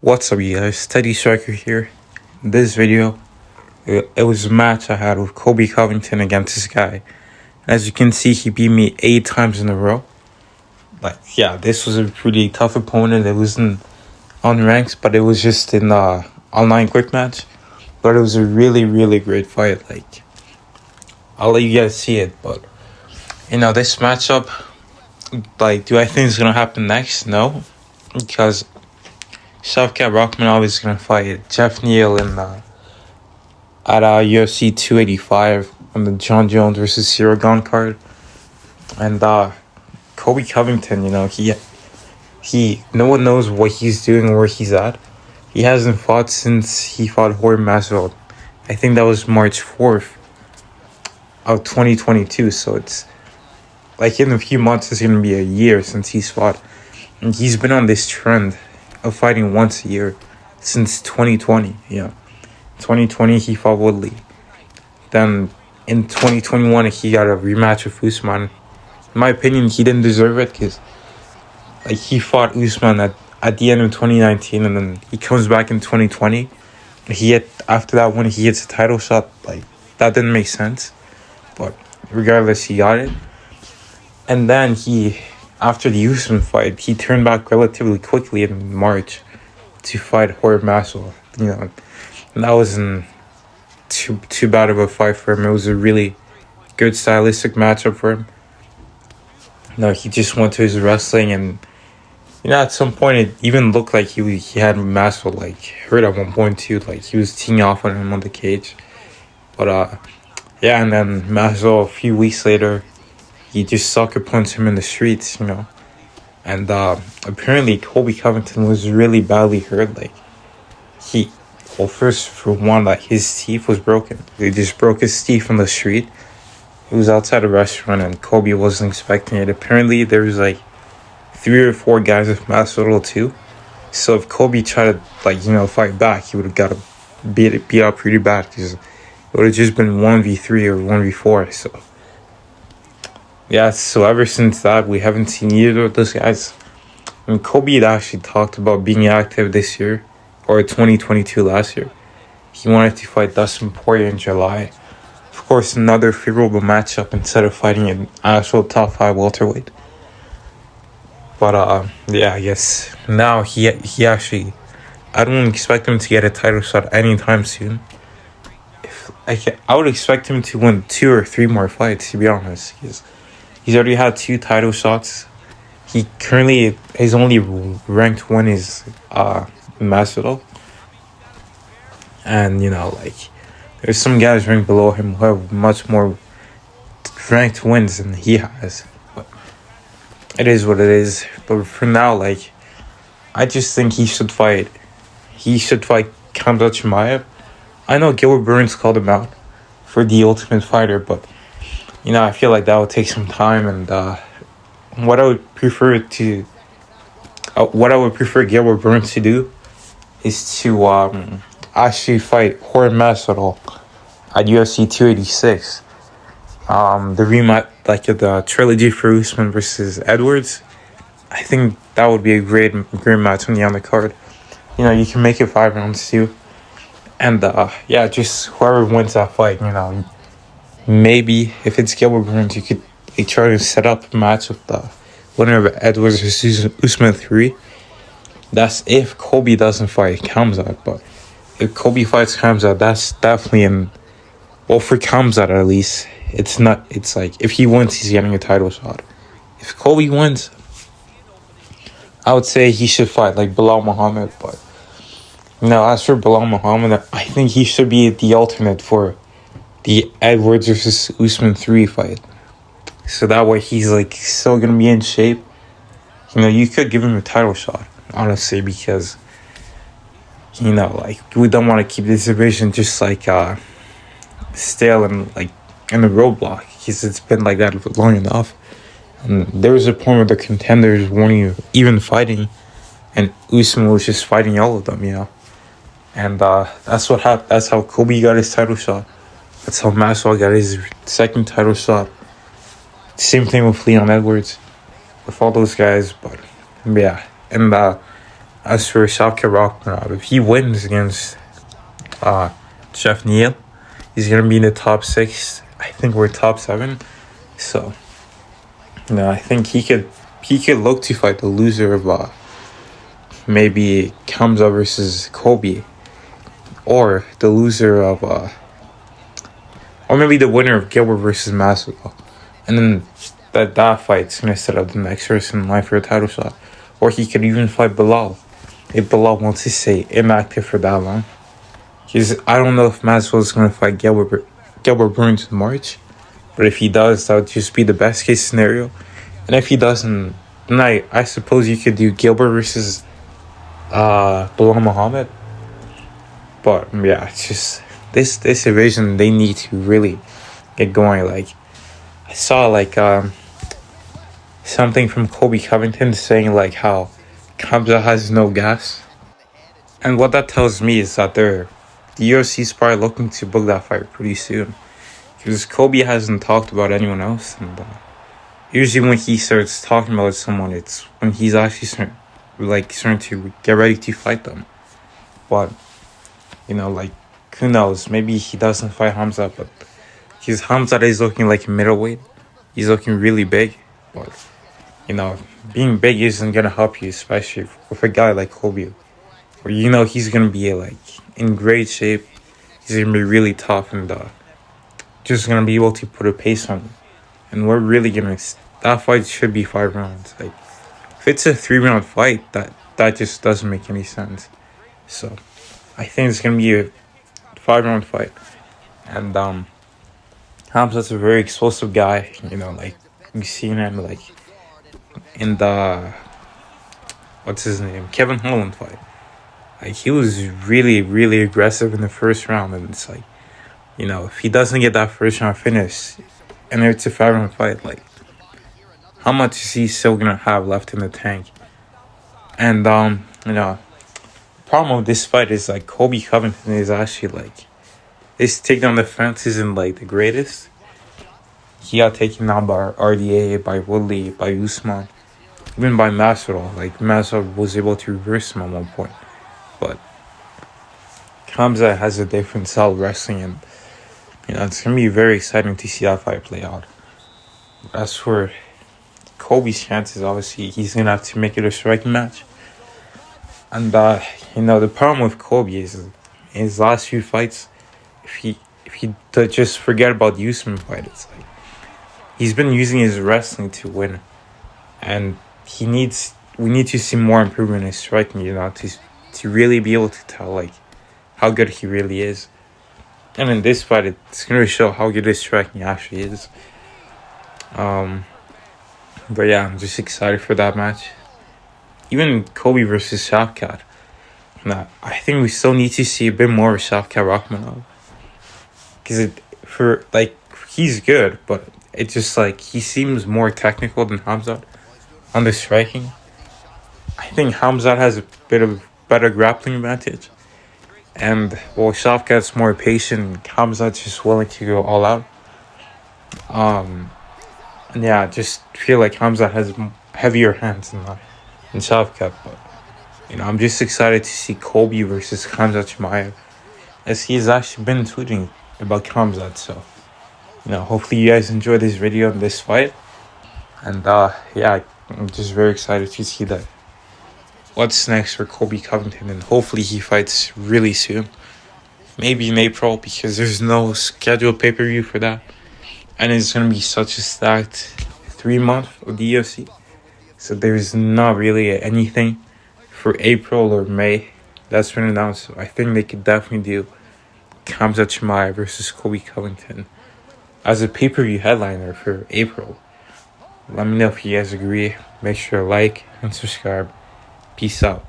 What's up, you guys? Steady Striker here. This video, it was a match I had with Colby Covington against this guy. As you can see, he beat me 8 times in a row. This was a pretty tough opponent. It wasn't on ranks, but it was just in online quick match. But it was a really, really great fight. I'll let you guys see it. But, this matchup, do I think it's going to happen next? No. Because Shavkat Rakhmonov is going to fight Jeff Neal at UFC 285 on the John Jones versus Cyril Gane card. And Colby Covington, he no one knows what he's doing or where he's at. He hasn't fought since he fought Jorge Masvidal. I think that was March 4th of 2022. So it's in a few months, it's going to be a year since he's fought. And he's been on this trend of fighting once a year since 2020. 2020 he fought Woodley. Then in 2021 he got a rematch with Usman. In my opinion, he didn't deserve it because he fought Usman at the end of 2019, and then he comes back in 2020. After that when he gets a title shot, that didn't make sense. But regardless, he got it. And then after the Usman fight, he turned back relatively quickly in March to fight Jorge Masvidal. And that wasn't too bad of a fight for him. It was a really good stylistic matchup for him. He just went to his wrestling, and at some point it even looked like he had Masvidal hurt at one point too. He was teeing off on him on the cage. But and then Masvidal a few weeks later, he just sucker punched him in the streets, And apparently Colby Covington was really badly hurt. First for one, his teeth was broken. They just broke his teeth on the street. He was outside a restaurant and Colby wasn't expecting it. Apparently there was 3 or 4 guys with Masvidal too. So if Colby tried to fight back, he would have got beat up pretty bad because it would have just been 1v3 or 1v4. So ever since that, we haven't seen either of those guys. And Colby had actually talked about being active this year, or 2022 last year. He wanted to fight Dustin Poirier in July. Of course, another favorable matchup instead of fighting an actual top 5 welterweight. But I guess now he actually, I don't expect him to get a title shot anytime soon. I would expect him to win 2 or 3 more fights, to be honest. He's already had 2 title shots. He currently, his only ranked one is Masvidal. And, there's some guys ranked below him who have much more ranked wins than he has. But it is what it is. But for now, I just think he should fight Khamzat Chimaev. I know Gilbert Burns called him out for the Ultimate Fighter, but I feel like that would take some time, and what I would prefer Gilbert Burns to do is to actually fight Jorge Masvidal at UFC 286. The rematch, the trilogy for Usman versus Edwards. I think that would be a great match on the undercard. You can make it 5 rounds too, and just whoever wins that fight, maybe if it's Gilbert Burns, you could try to set up a match with the winner of Edwards versus Usman 3. That's if Colby doesn't fight Khamzat. But if Colby fights Khamzat, that's definitely for Khamzat at least, it's not. It's if he wins, he's getting a title shot. If Colby wins, I would say he should fight Bilal Muhammad. But as for Bilal Muhammad, I think he should be the alternate for the Edwards versus Usman 3 fight. So that way he's still going to be in shape. You could give him a title shot, honestly, because, we don't want to keep this division just stale and in a roadblock, because it's been like that for long enough. And there was a point where the contenders weren't even fighting, and Usman was just fighting all of them, And that's what happened. That's how Colby got his title shot. That's how Masvidal got his 2nd title shot. Same thing with Leon Edwards, with all those guys. But and As for Shavkat Rakhmonov, if he wins against Jeff Neal, he's gonna be in the top 6. I think we're top 7. So, I think he could look to fight the loser of maybe Hamza versus Colby, or the loser of or maybe the winner of Gilbert versus Masvidal, and then that fight's gonna set up the next person in line for a title shot. Or he could even fight Bilal if Bilal wants to stay inactive for that long. Because I don't know if Masvidal is gonna fight Gilbert Burns in March, but if he does, that would just be the best case scenario. And if he doesn't, then I suppose you could do Gilbert versus Bilal Muhammad. But yeah, it's just this division, they need to really get going. Like, I saw something from Colby Covington saying how Hamza has no gas, and what that tells me is that the UFC is probably looking to book that fight pretty soon, because Colby hasn't talked about anyone else, and usually when he starts talking about someone, it's when he's actually starting to get ready to fight them. But who knows? Maybe he doesn't fight Hamza, but his Hamza is looking like a middleweight. He's looking really big, but being big isn't gonna help you, especially with a guy like Colby, where he's gonna be in great shape. He's gonna be really tough and just gonna be able to put a pace on him. And we're really that fight should be 5 rounds. If it's a 3-round fight, that just doesn't make any sense. So I think it's gonna be a 5-round fight, and Hamza's a very explosive guy. We've seen him in the what's his name, Kevin Holland fight. He was really, really aggressive in the first round, and it's if he doesn't get that first round finish, and it's a 5-round fight, how much is he still gonna have left in the tank? And the problem with this fight is Colby Covington is actually his takedown defense isn't the greatest. He got taken down by RDA, by Woodley, by Usman, even by Masvidal. Masvidal was able to reverse him at one point. But Hamza has a different style of wrestling, and it's gonna be very exciting to see that fight play out. As for Colby's chances, obviously he's gonna have to make it a striking match. And the problem with Colby is in his last few fights, if he just forget about the Usman fight, it's he's been using his wrestling to win, and we need to see more improvement in his striking, to really be able to tell how good he really is. And in this fight, it's gonna show how good his striking actually is. But yeah, I'm just excited for that match. Even Colby versus Shavkat. I think we still need to see a bit more of Shavkat Rakhmonov, because he's good, but it's just he seems more technical than Hamzat on the striking. I think Hamzat has a bit of better grappling advantage, and Shavkat's more patient. Hamzat's just willing to go all out. And yeah, I just feel like Hamzat has heavier hands than Shavkat, but I'm just excited to see Colby versus Khamzat Chimaev, as he's actually been tweeting about Khamzat. So hopefully you guys enjoyed this video and this fight, and yeah, I'm just very excited to see that what's next for Colby Covington, and hopefully he fights really soon, maybe in April, because there's no scheduled pay-per-view for that, and it's gonna be such a stacked 3 months of the UFC. So there's not really anything for April or May that's been announced. So I think they could definitely do Khamzat Chimaev versus Colby Covington as a pay-per-view headliner for April. Let me know if you guys agree. Make sure to like and subscribe. Peace out.